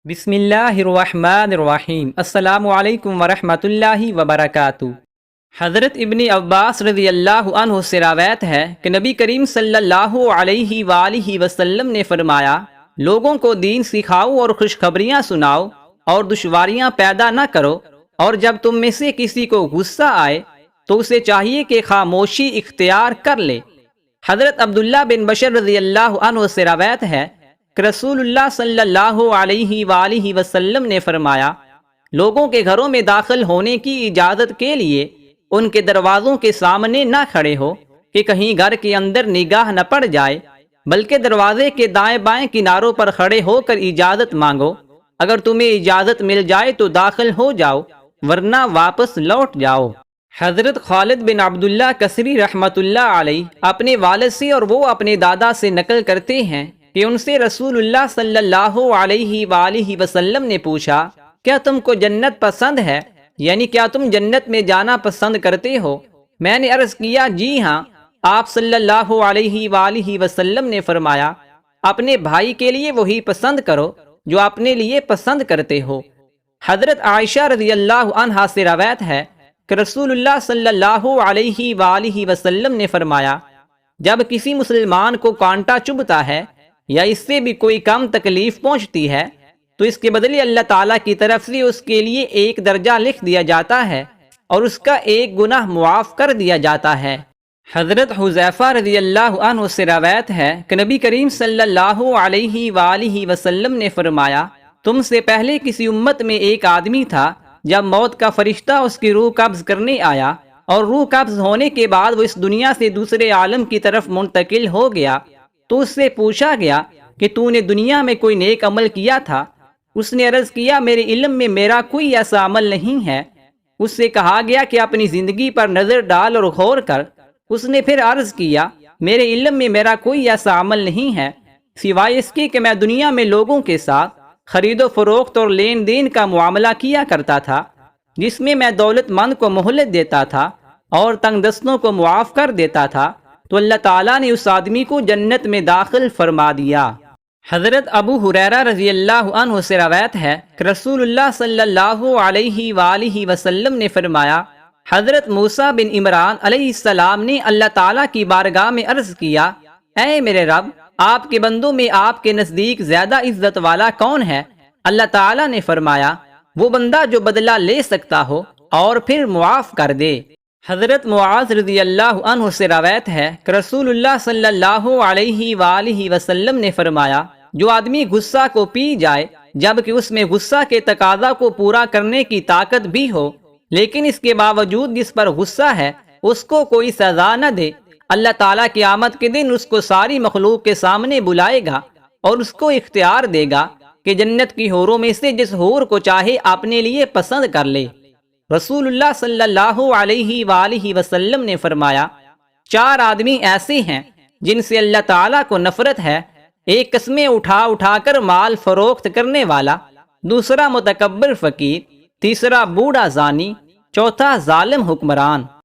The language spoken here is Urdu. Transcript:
بسم اللہ الرحمن الرحیم۔ السلام علیکم ورحمۃ اللہ وبرکاتہ۔ حضرت ابن عباس رضی اللہ عنہ سے روایت ہے کہ نبی کریم صلی اللہ علیہ وآلہ وسلم نے فرمایا، لوگوں کو دین سکھاؤ اور خوشخبریاں سناؤ اور دشواریاں پیدا نہ کرو، اور جب تم میں سے کسی کو غصہ آئے تو اسے چاہیے کہ خاموشی اختیار کر لے۔ حضرت عبداللہ بن بشر رضی اللہ عنہ سے روایت ہے کہ رسول اللہ صلی اللہ علیہ وآلہ وسلم نے فرمایا، لوگوں کے گھروں میں داخل ہونے کی اجازت کے لیے ان کے دروازوں کے سامنے نہ کھڑے ہو کہ کہیں گھر کے اندر نگاہ نہ پڑ جائے، بلکہ دروازے کے دائیں بائیں کناروں پر کھڑے ہو کر اجازت مانگو۔ اگر تمہیں اجازت مل جائے تو داخل ہو جاؤ، ورنہ واپس لوٹ جاؤ۔ حضرت خالد بن عبداللہ کثری رحمۃ اللہ علیہ اپنے والد سے اور وہ اپنے دادا سے نقل کرتے ہیں کہ ان سے رسول اللہ صلی اللہ علیہ وآلہ وسلم نے پوچھا، کیا تم کو جنت پسند ہے؟ یعنی کیا تم جنت میں جانا پسند کرتے ہو؟ میں نے عرض کیا، جی ہاں۔ آپ صلی اللہ علیہ وآلہ وسلم نے فرمایا، اپنے بھائی کے لیے وہی پسند کرو جو اپنے لیے پسند کرتے ہو۔ حضرت عائشہ رضی اللہ عنہا سے روایت ہے کہ رسول اللہ صلی اللہ علیہ وآلہ وسلم نے فرمایا، جب کسی مسلمان کو کانٹا چبھتا ہے یا اس سے بھی کوئی کم تکلیف پہنچتی ہے تو اس کے بدلے اللہ تعالیٰ کی طرف سے اس کے لیے ایک درجہ لکھ دیا جاتا ہے اور اس کا ایک گناہ معاف کر دیا جاتا ہے۔ حضرت حذیفہ رضی اللہ عنہ سے روایت ہے کہ نبی کریم صلی اللہ علیہ وآلہ وسلم نے فرمایا، تم سے پہلے کسی امت میں ایک آدمی تھا، جب موت کا فرشتہ اس کی روح قبض کرنے آیا اور روح قبض ہونے کے بعد وہ اس دنیا سے دوسرے عالم کی طرف منتقل ہو گیا تو اس سے پوچھا گیا کہ تو نے دنیا میں کوئی نیک عمل کیا تھا؟ اس نے عرض کیا، میرے علم میں میرا کوئی ایسا عمل نہیں ہے۔ اس سے کہا گیا کہ اپنی زندگی پر نظر ڈال اور غور کر۔ اس نے پھر عرض کیا، میرے علم میں میرا کوئی ایسا عمل نہیں ہے سوائے اس کے کہ میں دنیا میں لوگوں کے ساتھ خرید و فروخت اور لین دین کا معاملہ کیا کرتا تھا، جس میں دولت مند کو مہلت دیتا تھا اور تنگ دستوں کو معاف کر دیتا تھا، تو اللہ تعالیٰ نے اس آدمی کو جنت میں داخل فرما دیا۔ حضرت ابو ہریرہ رضی اللہ عنہ سے روایت ہے کہ رسول اللہ صلی اللہ علیہ وآلہ وسلم نے فرمایا، حضرت موسیٰ بن عمران علیہ السلام نے اللہ تعالیٰ کی بارگاہ میں عرض کیا، اے میرے رب، آپ کے بندوں میں آپ کے نزدیک زیادہ عزت والا کون ہے؟ اللہ تعالیٰ نے فرمایا، وہ بندہ جو بدلہ لے سکتا ہو اور پھر معاف کر دے۔ حضرت معاذ رضی اللہ عنہ سے روایت ہے کہ رسول اللہ صلی اللہ علیہ وآلہ وسلم نے فرمایا، جو آدمی غصہ کو پی جائے جبکہ اس میں غصہ کے تقاضا کو پورا کرنے کی طاقت بھی ہو، لیکن اس کے باوجود جس پر غصہ ہے اس کو کوئی سزا نہ دے، اللہ تعالیٰ قیامت کے دن اس کو ساری مخلوق کے سامنے بلائے گا اور اس کو اختیار دے گا کہ جنت کی حوروں میں سے جس حور کو چاہے اپنے لیے پسند کر لے۔ رسول اللہ صلی اللہ علیہ وآلہ وسلم نے فرمایا، 4 آدمی ایسے ہیں جن سے اللہ تعالیٰ کو نفرت ہے، ایک قسمیں اٹھا اٹھا کر مال فروخت کرنے والا، دوسرا متکبر فقیر، تیسرا بوڑھا زانی، چوتھا ظالم حکمران۔